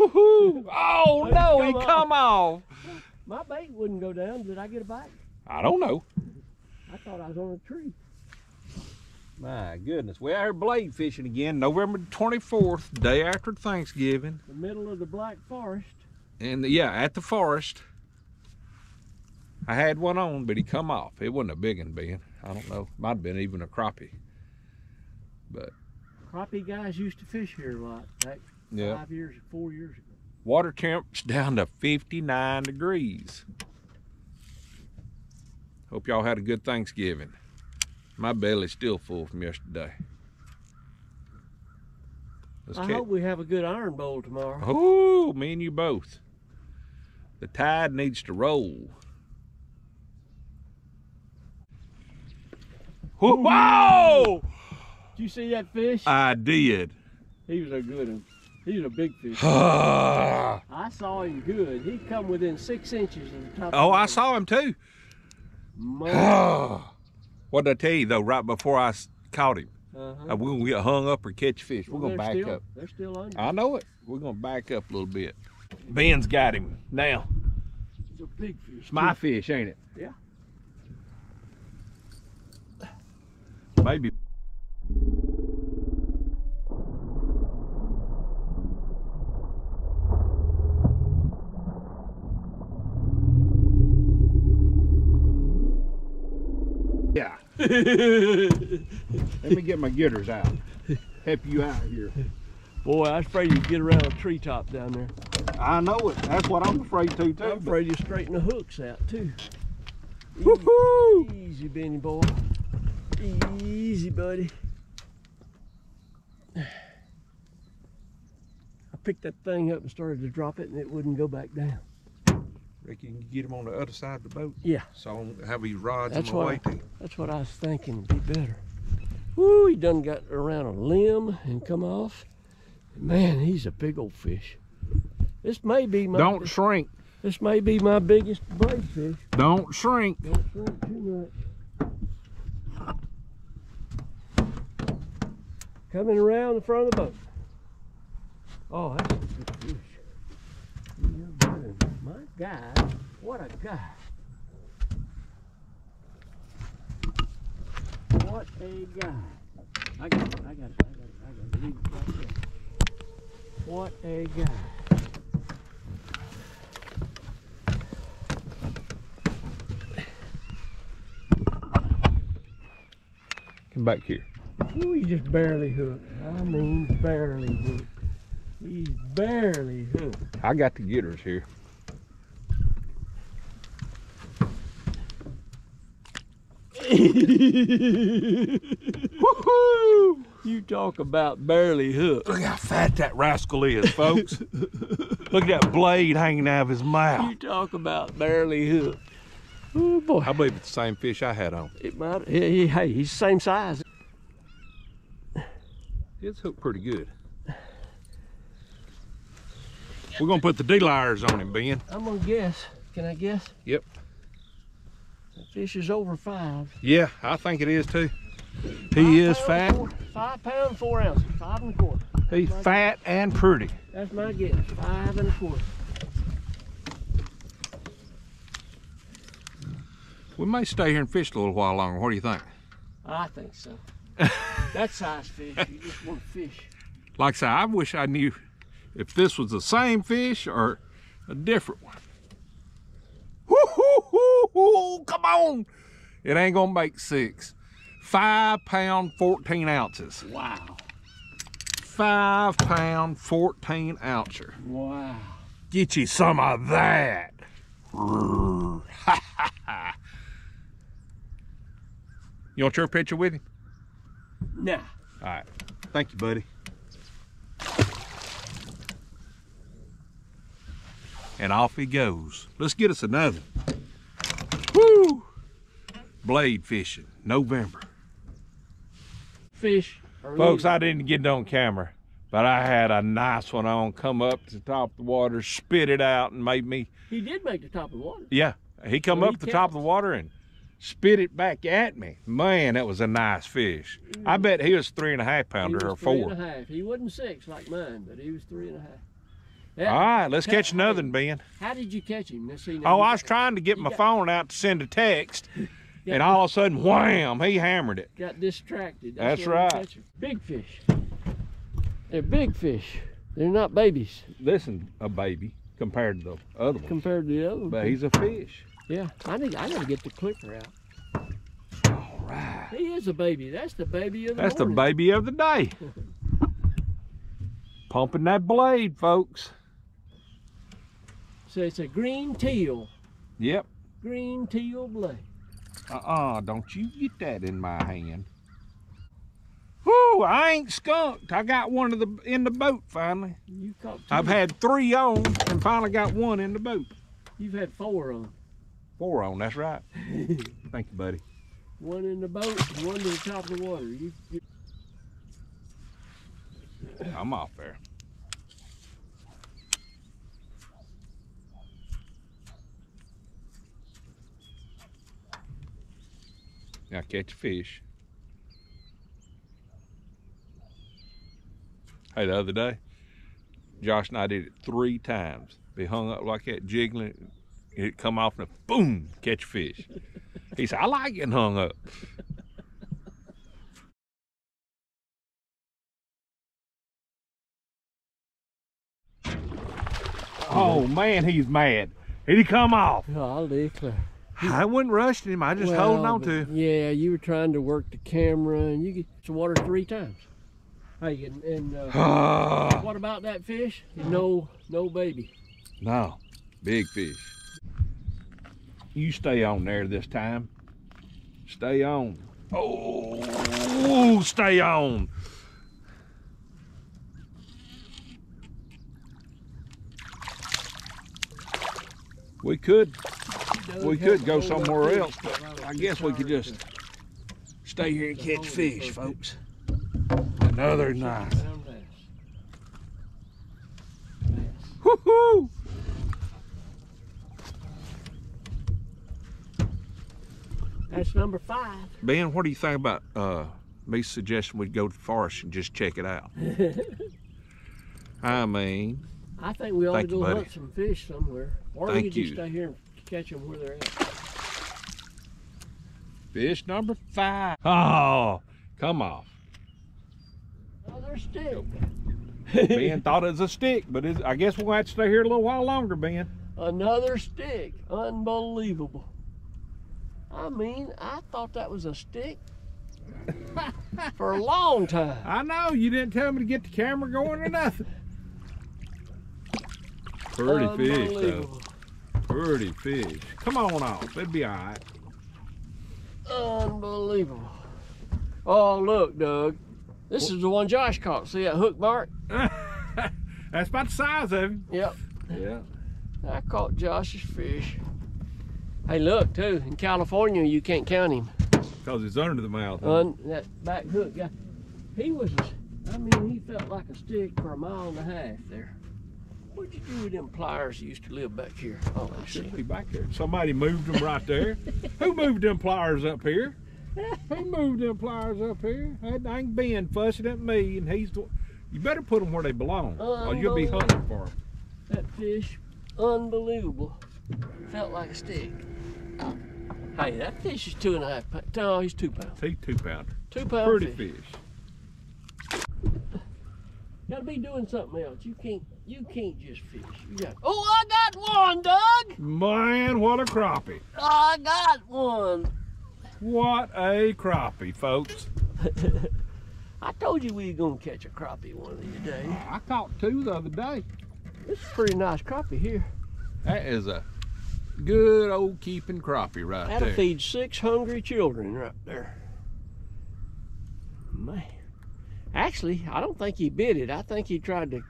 Woohoo! Oh no, he come off. My bait wouldn't go down. Did I get a bite? I don't know. I thought I was on a tree. My goodness, we're out here blade fishing again, November 24th, day after Thanksgiving. The middle of the Black Forest. And yeah, at the forest. I had one on, but he come off. It wasn't a big one, Ben. I don't know. Might have been even a crappie. But Crappie guys used to fish here a lot back 4 years ago. Water temp's down to 59 degrees. Hope y'all had a good Thanksgiving. My belly's still full from yesterday. I hope we have a good iron bowl tomorrow. Oh, me and you both. The tide needs to roll. Whoa! Did you see that fish? I did. He was a good one. He was a big fish. I saw him good. He come within 6 inches of the top. Oh, I saw him too. What did I tell you though? Right before I caught him, we're gonna get hung up or catch fish. We're gonna back up. They're still under. I know it. We're gonna back up a little bit. Ben's got him now. It's a big fish. It's my fish, ain't it? Yeah. Maybe. Yeah. Let me get my gitters out. Help you out here. Boy, I was afraid you'd get around a treetop down there. I know it. That's what I'm afraid to too. I'm afraid you straighten the hooks out too. Woohoo! Easy, Benny boy. Easy, buddy. I picked that thing up and started to drop it, and it wouldn't go back down. Reckon you can get him on the other side of the boat? Yeah. So I don't have these rods That's on the way to. That's what I was thinking would be better. Woo, he done got around a limb and come off. Man, he's a big old fish. This may be my... Don't shrink. This may be my biggest blade fish. Don't shrink. Don't shrink too much. Coming around the front of the boat. Oh, that's a good fish. You're good. My God, what a guy. What a guy. I got it. Leave it right there. What a guy. Come back here. Ooh, he just barely hooked. I mean, barely hooked. He's barely hooked. I got the gitters here. Woohoo! You talk about barely hooked. Look how fat that rascal is, folks. Look at that blade hanging out of his mouth. You talk about barely hooked. Oh boy. I believe it's the same fish I had on. It might. Hey, he's the same size. It's hooked pretty good. We're gonna put the D-lires on him, Ben. I'm gonna guess. Can I guess? Yep. The fish is over 5. Yeah, I think it is too. He is fat. 5 pounds, 4 ounces, 5 1/4. He's fat and pretty. That's my guess. 5 1/4. We may stay here and fish a little while longer. What do you think? I think so. That size fish, you just want to fish. Like I said, I wish I knew if this was the same fish or a different one. Woo-hoo-hoo-hoo, come on. It ain't gonna make 6. 5 pound, 14 ounces. Wow. 5 pound, 14 ouncer. Wow. Get you some of that. You want your picture with him? Nah. All right. Thank you, buddy. And off he goes. Let's get us another. Woo! Blade fishing, November. Fish. Folks, I didn't get it on camera, but I had a nice one on come up to the top of the water, spit it out, and made me. He did make the top of the water. Yeah, he come up to the top of the water and spit it back at me. Man, that was a nice fish. I bet he was 3.5 pounder or 4. 3.5. He wasn't 6 like mine, but he was 3.5. Yeah. All right, let's catch another one, Ben. How did you catch him? Let's see. Now Oh, I was trying to get my phone out to send a text, and all of a sudden, wham, he hammered it. Got distracted. That's why we right. catch 'em. Big fish. They're big fish. They're not babies This is a baby compared to the other one, compared to the other but one. he's a fish. Yeah, I gotta get the clicker out. All right. He is a baby. That's the baby of the That's the morning. baby of the day. Pumping that blade, folks. So it's a green teal. Yep. Green teal blade. Don't you get that in my hand. Whoo, I ain't skunked. I got one in the boat finally. You caught two. I've had 3 on and finally got one in the boat. You've had 4 on. 4 on, that's right. Thank you, buddy. One in the boat, and one to the top of the water. I'm off there. Now catch a fish. Hey, the other day, Josh and I did it 3 times. Be hung up like that, jiggling. It'd come off and boom, catch a fish. He said, I like getting hung up. Oh man, he's mad. He come off. Oh, I'll declare. I wasn't rushing him. I just holding on to him. Yeah, you were trying to work the camera, and you get the water 3 times. Hey, and what about that fish? No baby. No, big fish. You stay on there this time. Stay on. Oh, stay on. We could go somewhere else, but I guess we could just stay here and catch fish, folks. Another nice. Woohoo! That's number 5. Ben, what do you think about me suggesting we go to the forest and just check it out? I mean, I think we ought to Thank you, go buddy. hunt some fish somewhere. Or Thank we can just you. stay here and catch them where they're at. fish number 5. Oh, come off. Another stick. Ben thought it was a stick, but I guess we're going to have to stay here a little while longer, Ben. Another stick. Unbelievable. I mean, I thought that was a stick for a long time. I know, you didn't tell me to get the camera going or nothing. Pretty fish, though. Unbelievable. Pretty fish. Come on off. It'd be all right. Unbelievable. Oh, look, Doug. This is the one Josh caught. See that hook mark? That's about the size of him. Yep. Yeah. I caught Josh's fish. Hey, look, too. In California, you can't count him. Because it's under the mouth. Huh? That back hook guy. He was, I mean, he felt like a stick for 1.5 miles there. What'd you do with them pliers that used to live back here? Oh, let's see. Should be back there. Somebody moved them right there. Who moved them pliers up here? Who moved them pliers up here? That ain't Ben fussing at me, and he's the. You better put them where they belong, or you'll be hunting for them. That fish, unbelievable. Felt like a stick. Hey, that fish is 2.5 pounds. No, he's 2 pounds. He's 2-pounder. 2 pound Pretty fish. fish. Gotta be doing something else. You can't just fish. You got. Oh, I got one, Doug. Man, what a crappie! I got one. What a crappie, folks. I told you we were gonna catch a crappie one of these days. I caught 2 the other day. This is a pretty nice crappie here. That is a good old keeping crappie right That'll there. feed 6 hungry children right there. Man. Actually, I don't think he bit it. I think he tried to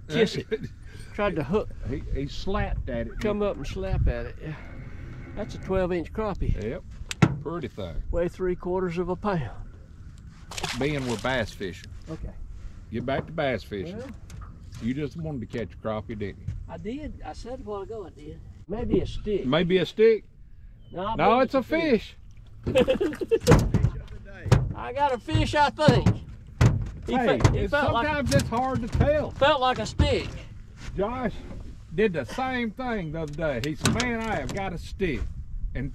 kiss it. Tried to hook, He slapped at it. come up and slap at it. Yeah. That's a 12-inch crappie. Yep. Pretty thing. Weigh 3/4 of a pound. Ben, we're bass fishing. Okay. Get back to bass fishing. Well, You just wanted to catch a crappie, didn't you? I did. I said a while ago I did. Maybe a stick. Maybe a stick. No, I No, believe it's a fish. I got a fish, I think. He Hey, it felt like sometimes it's hard to tell. felt like a stick. Josh did the same thing the other day. He said, man, I have got a stick. And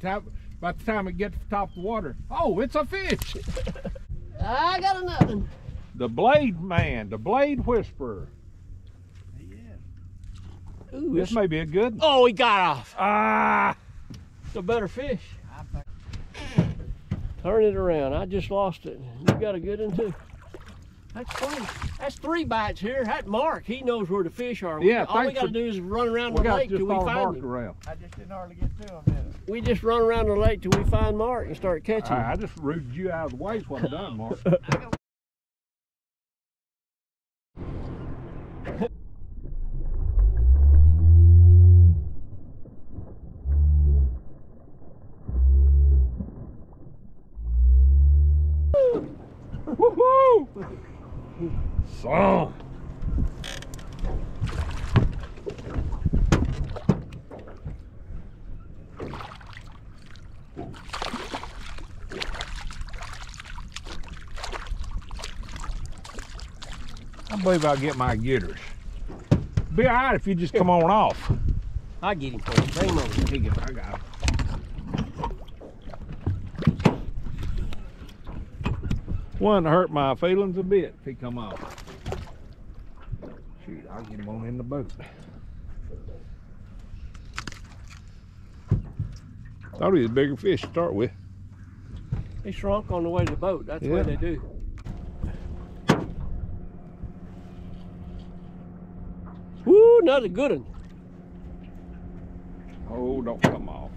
by the time it gets to the top of the water, oh, it's a fish. I got another. The Blade Man, the Blade Whisperer. Ooh, This may be a good one. oh, he got off. Ah! It's a better fish. Turn it around. I just lost it. You got a good one too. That's funny. That's 3 bites here. That Mark, he knows where the fish are. Yeah, All we got to do is run around the lake till we find him. around. I just didn't hardly get to him, did I? We just run around the lake till we find Mark and start catching him. I just rooted you out of the way is what I done, Mark. Woohoo! So. I believe I'll get my getters. Be all right if you just come on off. I get him for you. Bring him over. Here you go. I got him. Wouldn't hurt my feelings a bit if he come off. Shoot, I'll get him on in the boat. Thought he was a bigger fish to start with. He shrunk on the way to the boat. That's the way they do. Woo, another good one. Oh, don't come off.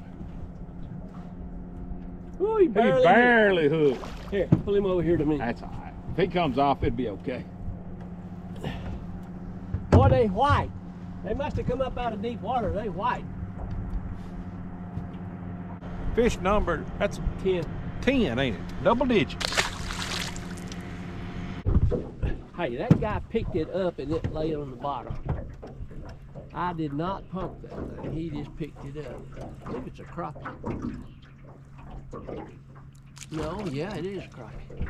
Ooh, he He barely. barely hooked. Here, pull him over here to me. That's all right. If he comes off, it'd be okay. Boy, they white. They must have come up out of deep water. They white. Fish number, that's 10. 10, ain't it? Double digits. Hey, that guy picked it up and it lay on the bottom. I did not pump that thing. He just picked it up. I think it's a crappie. No, yeah, it is a crappie.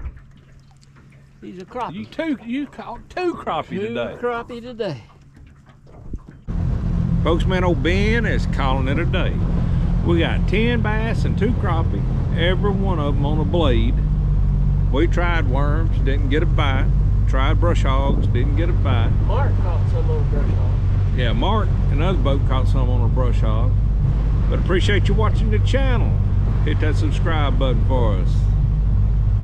He's a crappie. You caught 2 crappie today. Crappie today. Folks, man, old Ben is calling it a day. We got 10 bass and 2 crappie, every one of them on a blade. We tried worms, didn't get a bite. Tried brush hogs, didn't get a bite. Mark caught some on brush hog. Yeah, Mark, another boat, caught some on a brush hog. But appreciate you watching the channel. Hit that subscribe button for us.